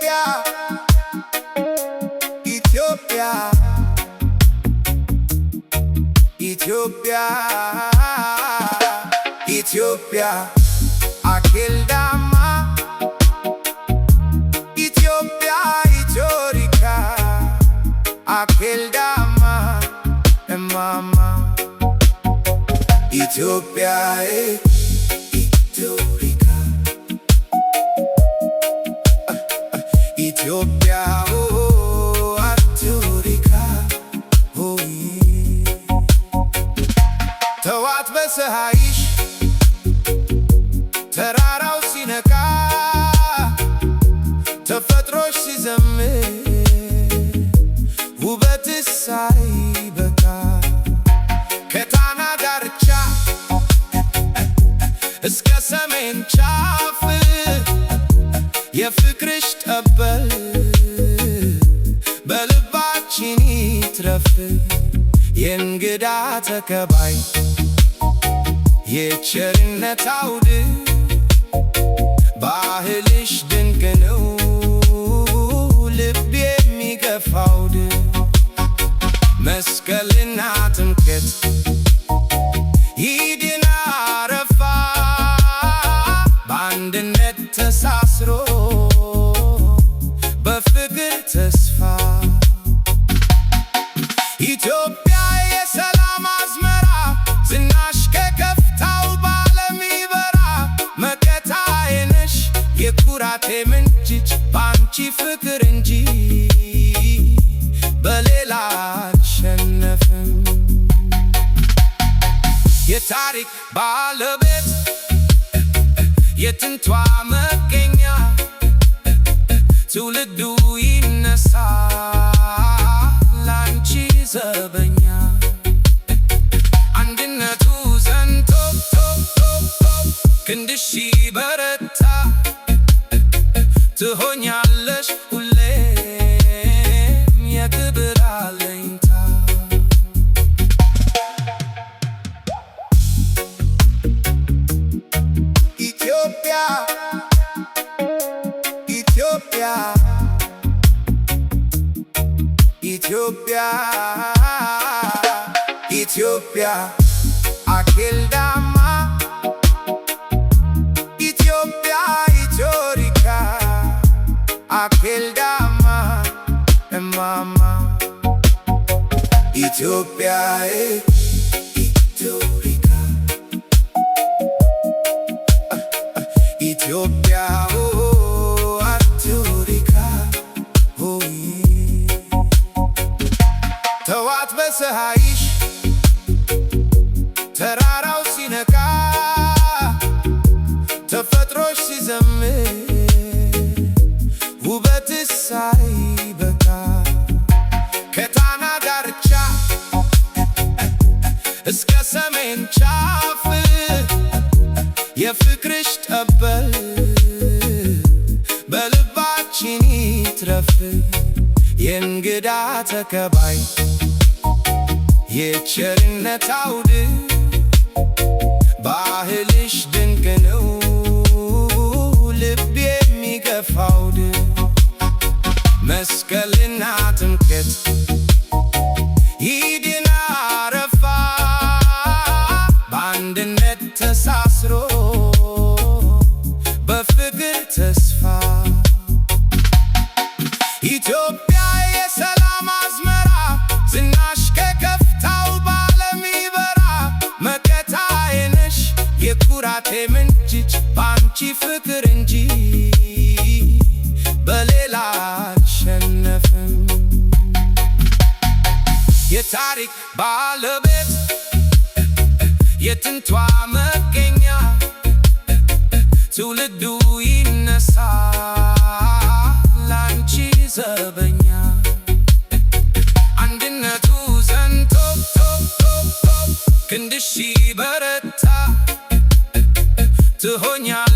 ኢትዮጵያ ኢትዮጵያ ኢትዮጵያ ኢትዮጵያ አኬልዳማ ኢትዮጵያ ኢትዮሪካ አኬልዳማ እማማ ኢትዮጵያ ኢትዮሪካ ኢትዮጵያ አትዮሪካ ተዋት በሰሃይሽ ተራራው ሲነካ ተፈጥሮሽ ሲዘምር ውበትሽ ሳይበቃ ከጣና ዳርቻ እስከ ሰሜን ጫፍ የፍቅርሽ ጠበል በልባችን ይትረፍ የእንግዳ ተቀባይ የቸርነት አውድ ባህልሽ ድንቅ ነው ልብ የሚገፋውድ መስቀልና ጥምቀት ይድና አረፋ በአንድነት ተሳስሮ በፍቅር ተስፋ ኢትዮጵያ የሰላም አዝመራ ዝናሽ ከከፍታው ባለም ይበራ መከታዬ ነሽ የኩራቴ ምንጭ ባንቺ ፍቅር እንጂ በሌላ አልሸነፍም የታሪክ ባለቤት የጥንቷ መገኛ ትውልዱ ይነሳ ላንቺ ዘበኛ አንድነቱ ዘንቶ ክንድሽ በረታ ትሆኛለሽ ሁሌም የክብር አለኝታ ኢትዮጵያ ኢትዮጵያ ኢትዮጵያ ኢትዮጵያ አኬልዳማ ኢትዮጵያ ኢትዮሪካ አኬልዳማ እማማ ኢትዮጵያ ኢትዮሪካ ኢትዮጵያ አትዮሪካ ተዋት በሰሃይሽ ተራራው ሲነካ ተፈጥሮሽ ሲዘምር ውበትሽ ሳይበቃ ከጣና ዳርቻ እስከ ሰሜን ጫፍ የፍቅርሽ ጠበል በልባችን ይትረፍ የእንግዳ ተቀባይ የቸርነት አውድ ባህልሽ ድንቅ ነው ልብ የሚገፋውድ መስቀልና ጥምቀት ይድና አረፋ በአንድነት ተሳስሮ በፍቅር ተስፋ ኢትዮጵያ የሰላም አዝመራ ዝናሽ ከከፍታው ባለም ይበራ መከታዬ ነሽ የኩራቴ ምንጭ ባንቺ ፍቅር እንጂ በሌላ አልሸነፍም የታሪክ ባለቤት የጥንቷ መገኛ ትውልዱ ይነሳ ላንቺ ዘበኛ አንድነቱ ዘንቶ ክንድሽ በረታ ትሆኛለሽ